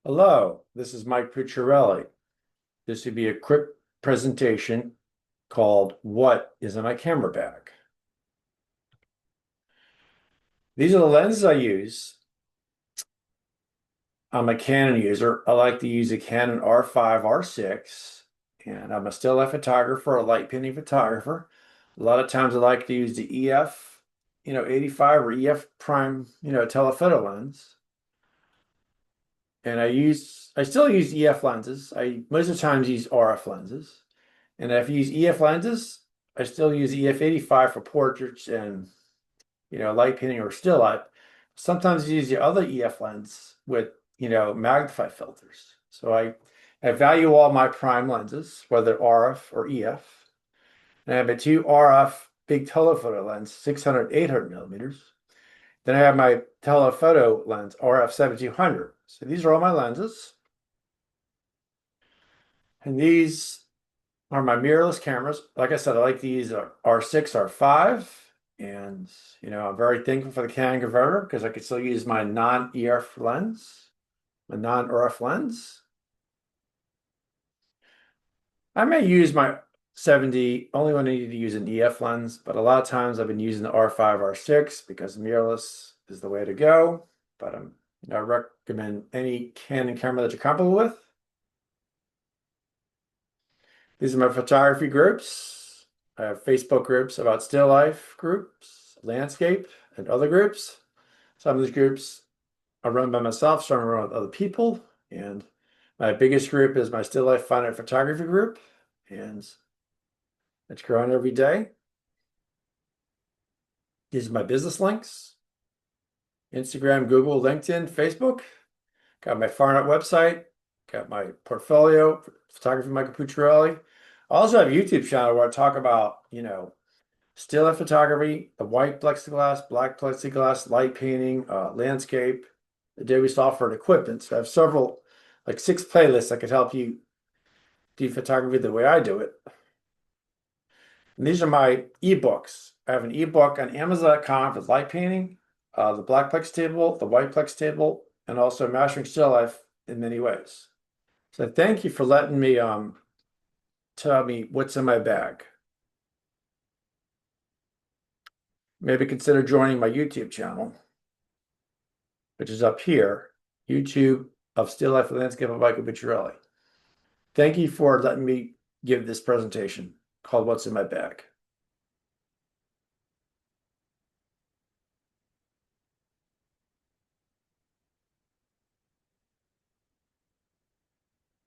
Hello, this is Mike Pucciarelli. This would be a quick presentation called What is in my camera bag? These are the lenses I use. I'm a Canon user. I like to use a Canon R5, R6, and I'm a still life photographer, a light painting photographer. A lot of times I like to use the EF, 85 or EF prime, telephoto lens. And I still use EF lenses. I most of the times use RF lenses. And if you use EF lenses, I still use EF 85 for portraits and light painting or still life. Sometimes I use the other EF lens with magnify filters. So I value all my prime lenses, whether RF or EF. And I have a two RF big telephoto lens, 600, 800 millimeters. Then I have my telephoto lens, RF 7200. So these are all my lenses. And these are my mirrorless cameras. Like I said, I like to use a R6, R5. And, I'm very thankful for the Canon converter because I could still use my non-EF lens, my non-RF lens. I may use my 70 only when I need to use an EF lens, but a lot of times I've been using the R5, R6 because mirrorless is the way to go. But I recommend any Canon camera that you're comfortable with. These are my photography groups. I have Facebook groups about still life groups, landscape, and other groups. Some of these groups are run by myself, some are run with other people. And my biggest group is my still life fine art photography group. And it's growing every day. These are my business links. Instagram, Google, LinkedIn, Facebook. Got my fine art website. Got my portfolio, photography Michael Pucciarelli. I also have a YouTube channel where I talk about, still life photography, the white plexiglass, black plexiglass, light painting, landscape, Adobe software and equipment. So I have several, like 6 playlists that could help you do photography the way I do it. And these are my ebooks. I have an ebook on Amazon.com for light painting, the black plex table, the white plex table, and also mastering still life in many ways. So thank you for letting me tell me what's in my bag. Maybe consider joining my YouTube channel, which is up here, YouTube of Still Life Landscape of Michael Pucciarelli. Thank you for letting me give this presentation called What's in My Bag.